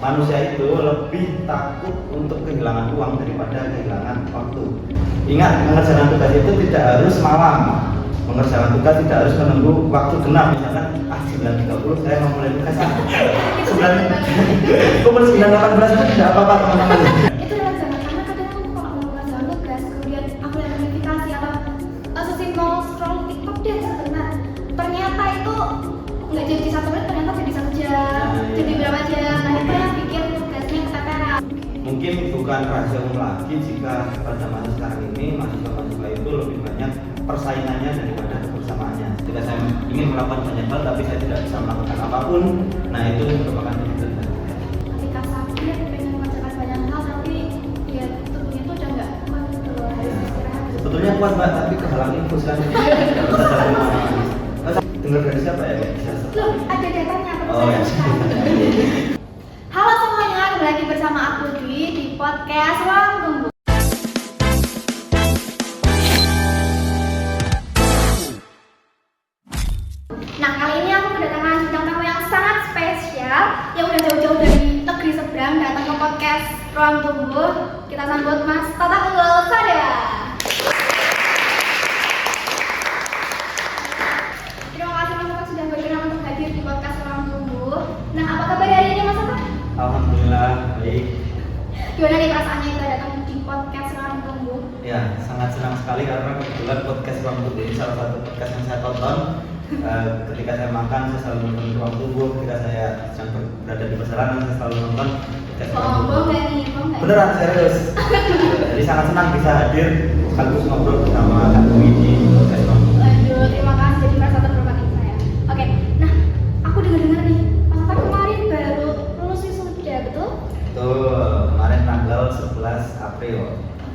manusia itu lebih takut untuk kehilangan uang daripada kehilangan waktu. Ingat, mengerjakan tugas itu tidak harus malam. Mengerjakan tugas tidak harus menunggu waktu genap. Misalkan 9.30 saya mau mulai tugas. 9.18 itu tidak apa-apa teman-teman. Itu adalah zaman, karena kadang aku kalau mau mengerjakan tugas, kemudian aku lihat notifikasi atau sesimpel scroll TikTok dia sebentar. Ternyata itu nggak jadi 1 menit, ternyata jadi 1 jam, jadi berapa jam. Nah itu yang bikin tugasnya keteteran. Mungkin bukan rahasia umum lagi jika pada masa sekarang ini mahasiswa-mahasiswa itu lebih banyak persaingannya daripada kebersamaannya. Jika saya ingin melakukan banyak hal tapi saya tidak bisa melakukan apapun, nah itu merupakan kesulitan. Ketika sakit pengen mengerjakan banyak hal tapi ya tubuhnya itu udah nggak kuat gitu loh, harus istirahat. Sebetulnya kuat Mbak, tapi kehalang infus kan. Dengar dari siapa ya? Loh, ada datanya. Oh ya. Halo semuanya, kembali lagi bersama aku Dwi di podcast Ruang Tunggu. Nah, kali ini aku kedatangan bintang tamu yang sangat spesial yang udah jauh-jauh dari negeri seberang datang ke podcast Ruang Tunggu. Kita sambut Mas Tata Unggul Sadya. Terima kasih Mas Tata sudah berkenan untuk hadir di podcast Ruang Tunggu. Nah, apa kabar hari ini Mas Tata? Alhamdulillah baik. Gimana nih perasaannya kita datang di podcast Ruang Tunggu? Ya, sangat senang sekali karena kebetulan podcast Ruang Tunggu ini salah satu podcast yang saya tonton. Ketika saya makan, saya selalu nonton Ruang Tunggu. Ketika saya sedang berada di perjalanan, saya selalu nonton podcast Ruang Tunggu. Bohong gak nih? Bohong gak? Beneran, serius. Jadi sangat senang bisa hadir sekaligus ngobrol bersama Kak Dwi di podcast Ruang Tunggu. Aduh, terima kasih jadi salah satu berbagi saya. Oke, nah aku dengar nih, Mas Tata kemarin baru lulus wisuda, betul? Betul, kemarin tanggal 11 April.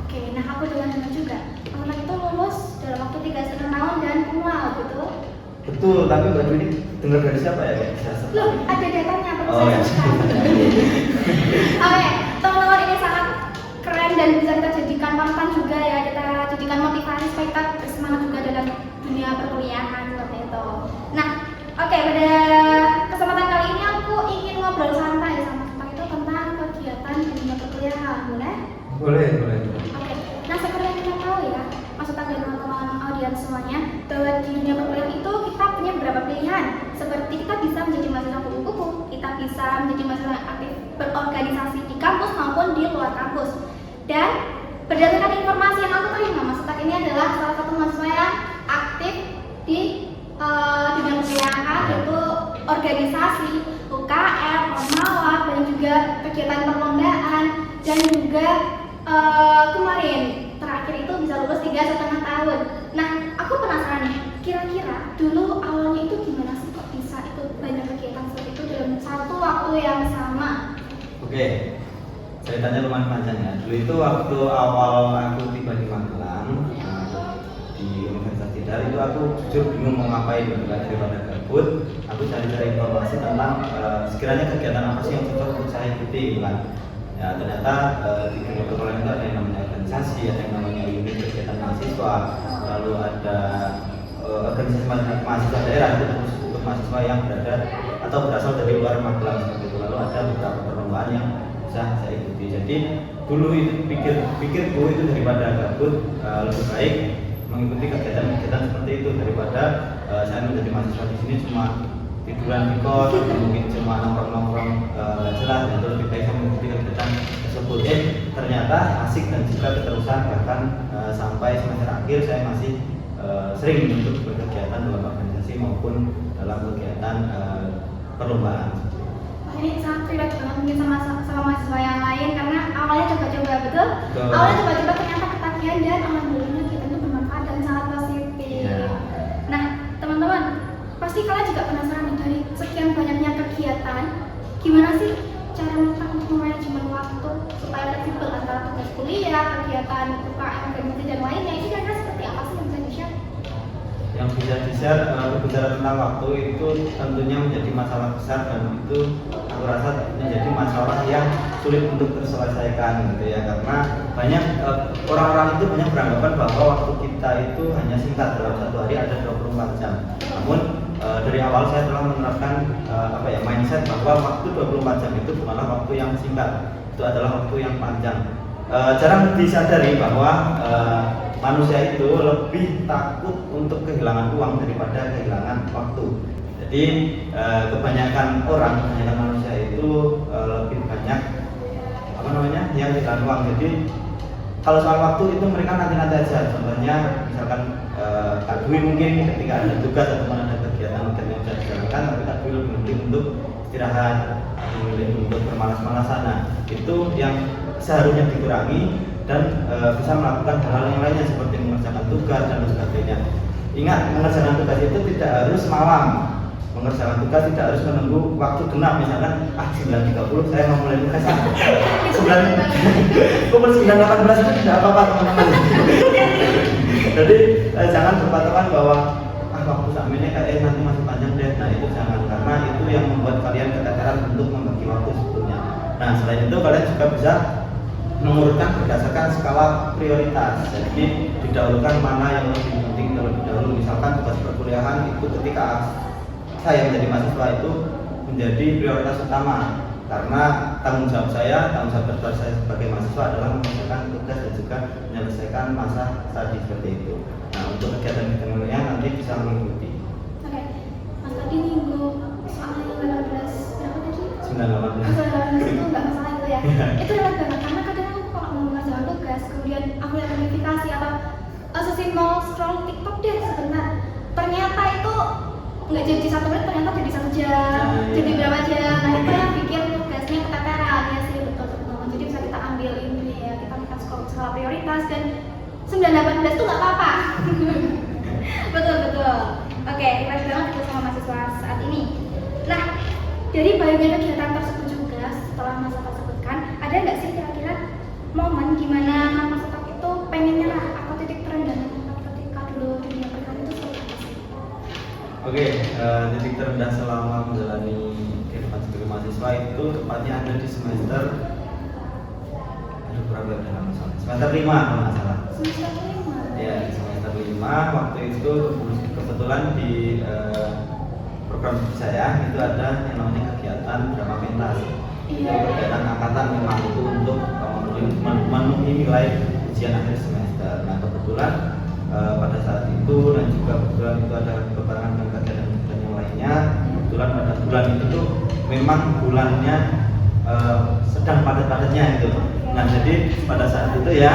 Oke, nah aku dengar juga, Mas Tata itu lulus dalam waktu 3,5 tahun dan kumlaut, betul? Betul, tapi Mbak Dwi ini dengar dari siapa ya? Loh, ada datanya, perlu Oh ya. saya Oke, teman-teman ini sangat keren dan bisa kita jadikan panutan juga ya, kita jadikan motivasi supaya kita bersemangat juga dalam dunia perkuliahan seperti itu. Nah, oke, pada kesempatan kali ini aku ingin ngobrol santai sama kita itu tentang kegiatan di dunia perkuliahan, boleh? Boleh. Oke, nah seperti yang kita tahu ya, maksudnya dan teman-teman audiens semuanya, bahwa di dunia perkuliahan itu kita punya beberapa pilihan. Seperti kita bisa menjadi mahasiswa kupu-kupu, kita bisa menjadi mahasiswa yang aktif berorganisasi di kampus maupun di luar kampus. Dan berdasarkan informasi yang aku terima, Mas Tata ini adalah salah satu mahasiswa yang aktif di dunia perkuliahan, yaitu organisasi, UKM, Ormawa, dan juga kegiatan perlombaan, dan juga kemarin terakhir itu bisa lulus 3,5 tahun. Nah, aku penasaran nih, kira-kira dulu awalnya itu gimana sih kok bisa ikut banyak kegiatan seperti itu dalam satu waktu yang sama? Oke, ceritanya lumayan panjang ya. Dulu itu waktu awal aku tiba di Magelang, di Universitas Tidar, itu aku jujur bingung mau ngapain daripada gabut. Aku cari-cari informasi tentang sekiranya kegiatan apa sih yang cocok untuk saya ikuti gitu kan. Ya ternyata di dunia perkuliahan itu ada yang namanya organisasi, ada yang namanya unit kegiatan mahasiswa, lalu ada organisasi mahasiswa daerah itu khusus untuk mahasiswa yang berada atau berasal dari luar Magelang seperti itu. Lalu ada beberapa perlombaan yang bisa saya ikuti. Jadi dulu itu pikirku itu daripada gabut lebih baik mengikuti kegiatan-kegiatan seperti itu daripada saya menjadi mahasiswa di sini cuma tiduran di kos, mungkin cuma nongkrong-nongkrong jelas. Itu lebih baik saya mengikuti kegiatan tersebut. Ternyata asik dan juga keterusan, bahkan sampai semester akhir saya masih sering untuk berkegiatan dalam organisasi maupun dalam kegiatan perlombaan. Ini sangat relate banget mungkin sama mahasiswa yang lain karena awalnya coba-coba, betul? Awalnya coba-coba ternyata ketagihan dan alhamdulillah kita itu bermanfaat dan sangat positif. Yeah. Nah, teman-teman, pasti kalian juga penasaran nih dari sekian banyaknya kegiatan, gimana sih cara kita untuk memanajemen waktu supaya fleksibel antara tugas kuliah, kegiatan UKM, organisasi dan lainnya. Itu kira-kira seperti apa sih yang bisa di-share? Yang bisa di-share berbicara tentang waktu itu tentunya menjadi masalah besar dan itu aku rasa menjadi masalah yang sulit untuk terselesaikan gitu ya, karena banyak orang-orang itu banyak beranggapan bahwa waktu kita itu hanya singkat, dalam satu hari ada 24 jam. Namun dari awal saya telah menerapkan mindset bahwa waktu 24 jam itu bukanlah waktu yang singkat, itu adalah waktu yang panjang. Jarang disadari bahwa manusia itu lebih takut untuk kehilangan uang daripada kehilangan waktu. Jadi kebanyakan manusia itu lebih banyak yang kehilangan uang. Jadi kalau soal waktu itu mereka nanti aja. Contohnya misalkan Kak Dwi mungkin ketika ada tugas atau ada kegiatan yang bisa dijalankan, tapi Kak Dwi lebih memilih untuk istirahat, memilih untuk bermalas-malasan. Nah, itu yang seharusnya dikurangi dan bisa melakukan hal-hal yang lainnya seperti mengerjakan tugas dan sebagainya. Ingat, mengerjakan tugas itu tidak harus malam. Mengerjakan tugas tidak harus menunggu waktu genap, misalkan 9.30 saya mau mulai tugas. Pukul 9.18 itu tidak apa-apa teman-teman. Jadi jangan berpatokan bahwa waktu saat ini nanti masih panjang deh. Nah, itu jangan, karena itu yang membuat kalian keteteran untuk membagi waktu sebetulnya. Nah, selain itu kalian juga bisa mengurutkan berdasarkan skala prioritas. Jadi didahulukan mana yang lebih penting terlebih dahulu. Misalkan tugas perkuliahan itu ketika saya menjadi mahasiswa itu menjadi prioritas utama, karena tanggung jawab saya sebagai mahasiswa adalah mengerjakan tugas dan juga menyelesaikan masa studi seperti itu. Nah, untuk kegiatan-kegiatan lainnya nanti bisa mengikuti. Oke, Mas tadi minggu soal yang 18 berapa tadi? 9.18 itu nggak masalah itu ya. Itu relate banget karena kadang aku kalau mau mengerjakan tugas, kemudian aku lihat notifikasi atau sesimpel scroll TikTok deh sebentar, ternyata itu nggak jadi 1 menit, ternyata jadi 1 jam, jadi berapa jam. Nah, itu yang bikin tugasnya keteteran ya sih, betul teman-teman. Jadi bisa kita ambil ini ya, kita lihat skala prioritas dan 9.18 itu nggak apa-apa. betul. Oke, keren banget itu sama mahasiswa saat ini. Nah, dari banyaknya kegiatan tersebut juga setelah masa tersebutkan, ada nggak sih kira-kira momen gimana Mas Otak itu pengen nyerah atau titik terendahnya ketika dulu di dunia perkuliahan itu seperti apa sih? Oke, titik terendah selama menjalani kehidupan sebagai mahasiswa itu tepatnya ada di semester semester 5 kalau nggak salah. Semester 5? Ya, di semester 5 waktu itu kebetulan di program saya itu ada yang namanya kegiatan drama pentas. Itu kegiatan angkatan memang itu untuk memenuhi nilai ujian akhir semester. Nah, kebetulan pada saat itu dan juga kebetulan itu ada bebarengan dengan kegiatan yang lainnya. Kebetulan pada bulan itu tuh memang bulannya sedang padat-padatnya itu. Nah, jadi pada saat itu ya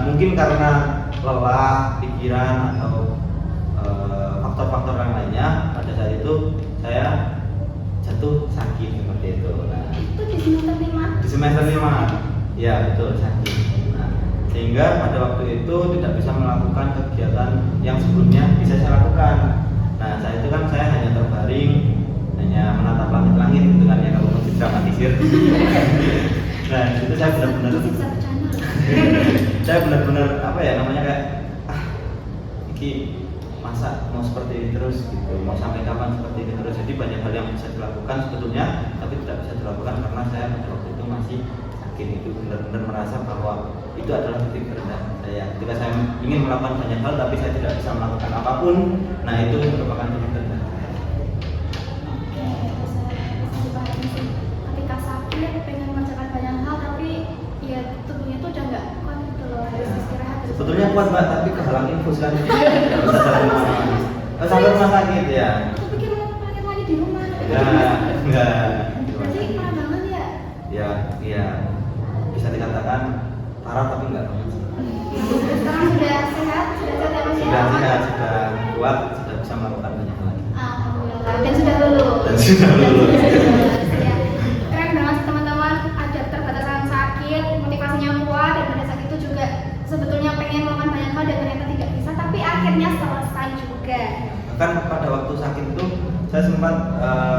mungkin karena lelah pikiran atau faktor-faktor yang lainnya, pada saat itu saya jatuh sakit seperti itu. Nah, itu di semester 5? Di semester 5, ya betul, sakit. Nah, sehingga pada waktu itu tidak bisa melakukan kegiatan yang sebelumnya bisa saya lakukan. Nah, saat itu kan saya hanya terbaring, hanya menatap langit-langit gitu kan ya, kalau mau didramatisir. Nah, itu saya benar-benar saya benar-benar kayak iki masa mau seperti ini terus gitu, mau sampai kapan seperti ini terus. Jadi banyak hal yang bisa dilakukan sebetulnya, tapi tidak bisa dilakukan karena saya pada waktu itu masih sakit. Itu benar-benar merasa bahwa itu adalah titik terendah saya. Ketika saya ingin melakukan banyak hal tapi saya tidak bisa melakukan apapun, nah itu merupakan titik terendah. Ketika sakit pengen mengerjakan banyak hal tapi ya tubuhnya itu udah nggak kuat gitu loh, harus istirahat. Sebetulnya kuat Mbak, tapi kehalang infus kan. Sampai rumah sakit ya. Aku pikir sakit lagi di rumah. Enggak. Berarti parah banget ya? Ya, bisa dikatakan parah tapi enggak banget. Sekarang sudah sehat ya Mas ya? Sudah sehat, sudah kuat, sudah bisa melakukan banyak hal. Alhamdulillah, dan sudah lulus. Ya. Keren banget teman-teman, ada keterbatasan sakit, motivasinya kuat, dan pada saat itu juga sebetulnya pengen melakukan banyak hal dan ternyata tidak bisa, tapi akhirnya selesai juga. Bahkan pada waktu sakit itu saya sempat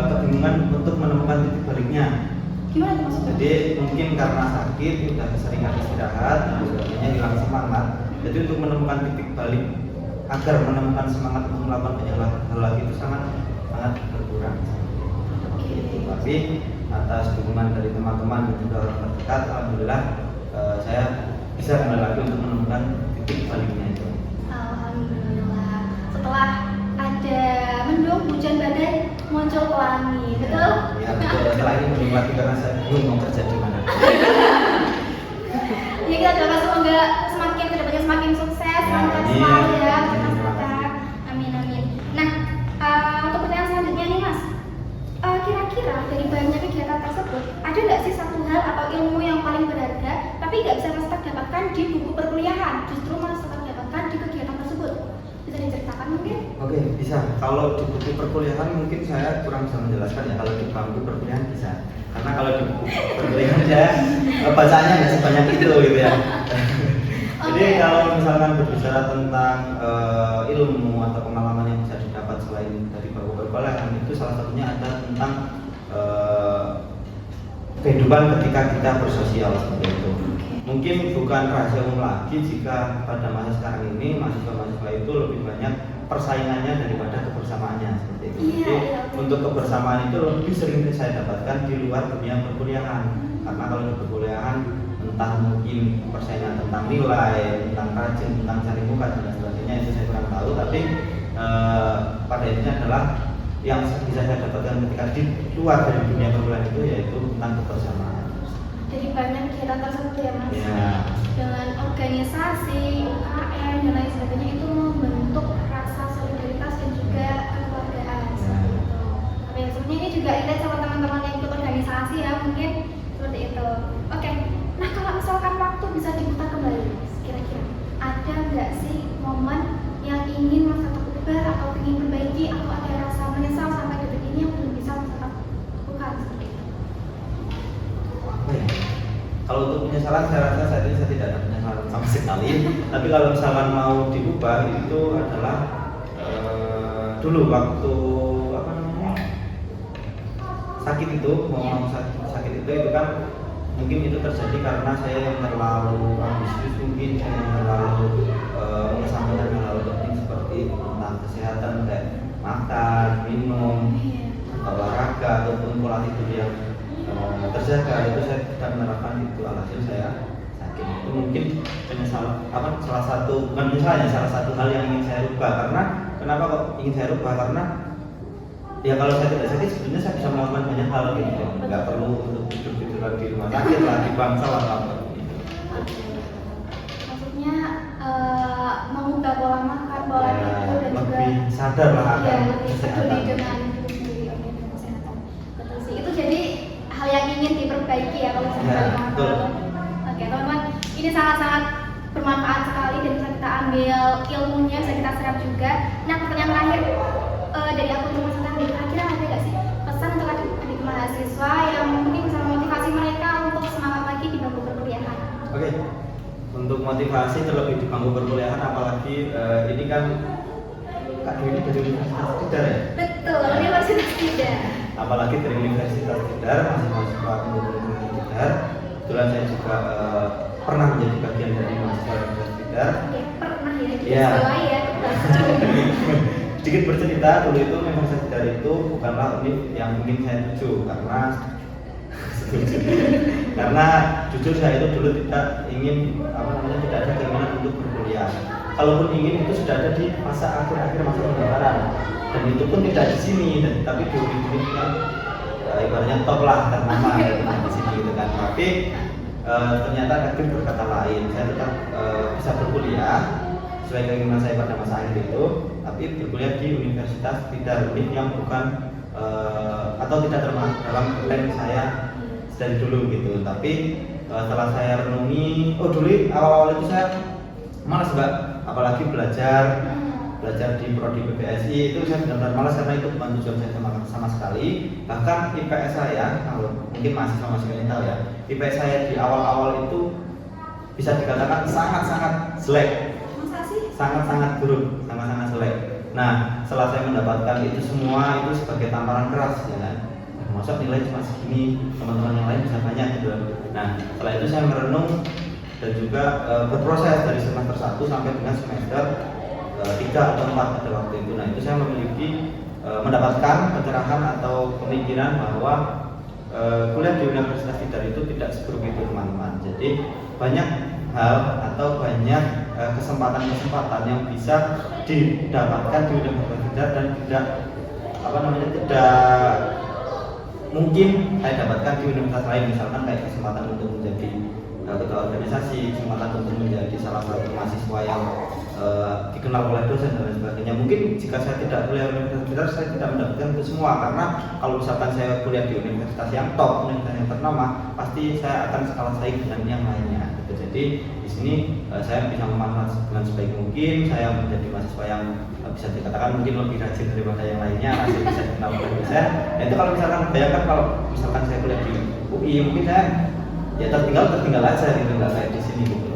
kebingungan untuk menemukan titik baliknya. Gimana tuh maksudnya? Jadi mungkin karena sakit, udah keseringan istirahat, sebagainya hilang semangat. Jadi untuk menemukan titik balik agar menemukan semangat untuk melakukan banyak hal lagi itu sangat berkurang. Tapi atas dukungan dari teman-teman dan juga orang terdekat, alhamdulillah saya bisa kembali lagi untuk menemukan titik baliknya itu. Alhamdulillah. Setelah ada mendung, hujan hujan badai muncul pelangi, betul? Ya betul. Setelah ini belum lagi karena saya belum mau kerja di mana. Ya kita doakan semoga semakin kedepannya semakin sukses, Ya, lancar amin. selalu ya, Amin, Mas terima kita. kasih. Amin amin. Nah, untuk pertanyaan selanjutnya nih Mas, kira-kira dari banyak kegiatan tersebut ada nggak sih satu hal atau ilmu yang paling berharga tapi nggak bisa Mas dapatkan di buku perkuliahan, justru Mas dapatkan di kegiatan tersebut? Bisa diceritakan mungkin? Oke, bisa. Kalau di buku perkuliahan mungkin saya kurang bisa menjelaskan ya. Kalau di bangku perkuliahan bisa. Karena kalau di buku perkuliahan saya bacaannya nggak sebanyak itu gitu ya. Jadi Oke. kalau misalkan berbicara tentang ilmu atau pengalaman yang bisa didapat selain dari bangku perkuliahan, itu salah satunya ada tentang kehidupan ketika kita bersosial seperti itu. Mungkin bukan rahasia umum lagi jika pada masa sekarang ini mahasiswa-mahasiswa itu lebih banyak persaingannya daripada kebersamaannya seperti itu. Iya, Jadi iya. untuk kebersamaan itu lebih sering saya dapatkan di luar dunia perkuliahan. Karena kalau di perkuliahan entah mungkin persaingan tentang nilai, tentang rajin, tentang cari muka dan sebagainya itu saya kurang tahu. Tapi pada intinya adalah yang bisa saya dapatkan ketika di luar dari dunia perkuliahan itu yaitu tentang kebersamaan. Jadi banyak kegiatan tersebut ya Mas. Ya. Dengan organisasi, UKM dan lain sebagainya itu membentuk rasa solidaritas dan juga kekeluargaan seperti itu. Tapi ya, sebenarnya ini juga relate sama teman-teman yang ikut organisasi ya mungkin seperti itu. Oke, nah kalau misalkan waktu bisa diputar kembali, kira-kira ada nggak sih momen yang ingin Mas ubah atau ingin perbaiki atau ada rasa menyesal sampai detik ini yang belum bisa Mas lakukan seperti itu? Apa ya? Kalau untuk penyesalan saya rasa saat ini saya tidak ada penyesalan sama sekali. Tapi kalau misalkan mau diubah itu adalah dulu waktu apa namanya sakit itu mau sakit itu kan mungkin itu terjadi karena saya yang terlalu ambisius, mungkin saya yang terlalu mengesampingkan hal-hal penting seperti tentang kesehatan kayak makan, minum, olahraga ataupun pola tidur yang terjaga. Itu saya tidak menerapkan itu, alhasil saya sakit. Itu mungkin penyesalan salah satu bukan penyesalannya, salah satu hal yang ingin saya rubah. Karena kenapa kok ingin saya rubah? Karena ya kalau saya tidak sakit sebenarnya saya bisa melakukan banyak hal gitu, nggak perlu untuk tidur-tiduran di rumah sakit lah, di bangsal atau apa gitu. Maksudnya mengubah pola makan, pola Ya, tidur dan juga lebih sadar lah akan ya, lebih peduli kesehatan. dengan diri sendiri, oke, dengan kesehatan. Betul sih. Itu jadi hal yang ingin diperbaiki ya kalau Ya, misalnya betul. Oke, teman-teman, ini sangat-sangat bermanfaat sekali dan bisa kita ambil ilmunya, bisa kita serap juga. Nah, pertanyaan terakhir dari aku cuma tentang kira-kira ada nggak sih pesan untuk adik-adik mahasiswa yang mungkin bisa memotivasi mereka untuk semangat lagi di bangku perkuliahan? Oke, untuk motivasi terlebih di bangku perkuliahan, apalagi ini kan Kak Dewi ini dari Universitas Tidar ya? Betul, Universitas Tidar. Apalagi dari Universitas Tidar, masih mahasiswa Universitas Tidar. Kebetulan saya juga pernah menjadi bagian dari mahasiswa Universitas Tidar. Oke, pernah ya di Iya. sekolah ya. Sedikit bercerita, dulu itu Universitas Tidar itu bukanlah univ yang ingin saya tuju karena jujur saya itu dulu tidak ingin tidak ada keinginan untuk berkuliah. Kalaupun ingin itu sudah ada di masa akhir-akhir masa pendaftaran, dan itu pun tidak di sini, tapi di univ kan ibaratnya top lah ternama di sini gitu kan. Tapi ternyata takdir berkata lain, saya tetap bisa berkuliah sesuai keinginan saya pada masa akhir itu, tapi berkuliah di Universitas Tidar, univ yang bukan atau tidak termasuk dalam plan saya dari dulu gitu. Tapi setelah saya renungi, dulu awal-awal itu saya malas mbak, apalagi belajar di prodi PPSI itu saya benar-benar malas karena itu bukan tujuan saya sama sekali. Bahkan IPS saya, kalau mungkin mahasiswa ini tahu ya, IPS saya di awal-awal itu bisa dikatakan sangat-sangat jelek, Masa sih? sangat-sangat buruk, sangat-sangat jelek. Nah, setelah saya mendapatkan itu semua itu sebagai tamparan keras ya kan. Masa nilai cuma segini, teman-teman yang lain bisa banyak gitu. Nah, setelah itu saya merenung dan juga berproses dari semester 1 sampai dengan semester 3 atau 4 pada waktu itu. Nah, itu saya memiliki mendapatkan pencerahan atau pemikiran bahwa kuliah di Universitas Tidar itu tidak seburuk itu teman-teman. Jadi banyak hal atau banyak kesempatan-kesempatan yang bisa didapatkan di Universitas Tidar dan tidak tidak mungkin saya dapatkan di universitas lain, misalkan kayak kesempatan untuk menjadi ketua organisasi, kesempatan untuk menjadi salah satu mahasiswa yang dikenal oleh dosen dan lain sebagainya. Mungkin jika saya tidak kuliah di universitas, saya tidak mendapatkan itu semua, karena kalau misalkan saya kuliah di universitas yang top, universitas yang ternama, pasti saya akan kalah saing dengan yang lainnya gitu. Jadi di sini saya bisa memanfaatkan dengan sebaik mungkin, saya menjadi mahasiswa yang bisa dikatakan mungkin lebih rajin daripada yang lainnya, masih bisa dikenal oleh dosen. Nah itu kalau misalkan bayangkan kalau misalkan saya kuliah di UI, mungkin saya ya tertinggal aja gitu, nggak kayak di sini gitu.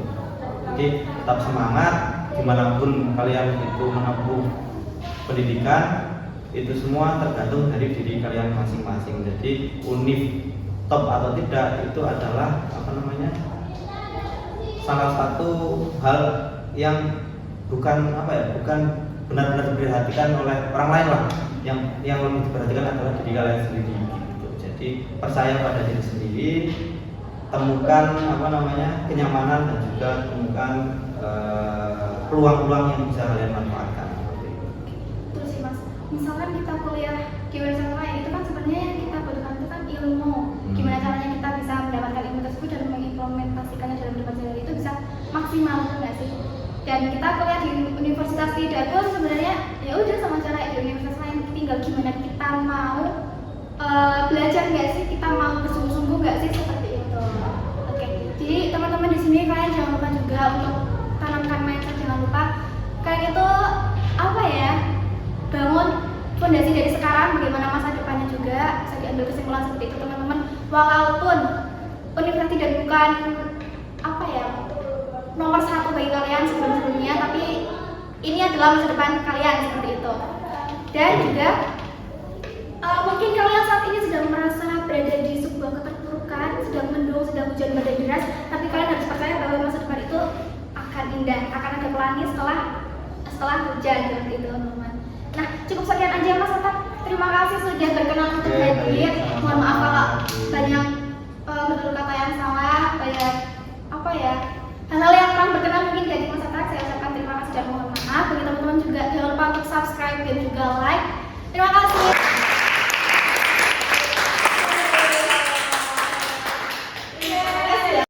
Jadi tetap semangat, dimanapun kalian itu menempuh pendidikan, itu semua tergantung dari diri kalian masing-masing. Jadi univ top atau tidak itu adalah salah satu hal yang bukan benar-benar diperhatikan oleh orang lain lah. Yang lebih diperhatikan adalah diri kalian sendiri gitu. Jadi percaya pada diri sendiri, temukan kenyamanan dan juga temukan peluang-peluang yang bisa kalian manfaatkan. Terus sih Mas, misalkan kita kuliah di universitas lain, itu kan sebenarnya yang kita butuhkan itu kan ilmu. Gimana caranya kita bisa mendapatkan ilmu tersebut dan mengimplementasikannya dalam kehidupan sehari-hari itu bisa maksimal, nggak sih? Dan kita kuliah di universitas tidak pun sebenarnya ya udah sama cara di universitas lain, tinggal gimana kita mau belajar nggak sih, kita mau bersungguh-sungguh nggak sih, seperti itu. Oke, jadi teman-teman di sini kalian jangan lupa juga untuk tanamkan mindset, jangan lupa kalian itu bangun fondasi dari sekarang, bagaimana masa depannya juga bisa diambil kesimpulan seperti itu teman-teman. Walaupun universitas tidak bukan nomor satu bagi kalian sebelum-sebelumnya, tapi ini adalah masa depan kalian seperti itu. Dan juga mungkin kalian saat ini sedang merasa berada di sebuah keterpurukan, sedang mendung, sedang hujan badai deras, tapi kalian harus percaya bahwa masa depan itu akan indah, akan ada pelangi setelah hujan seperti itu teman-teman. Nah, cukup sekian aja Mas Otak. Terima kasih sudah berkenan untuk hadir. Mohon maaf kalau banyak betul kata yang salah, banyak hal-hal yang kurang berkenan mungkin dari Mas Otak. Saya ucapkan terima kasih dan mohon maaf. Bagi teman-teman juga jangan lupa untuk subscribe dan juga like. Terima kasih.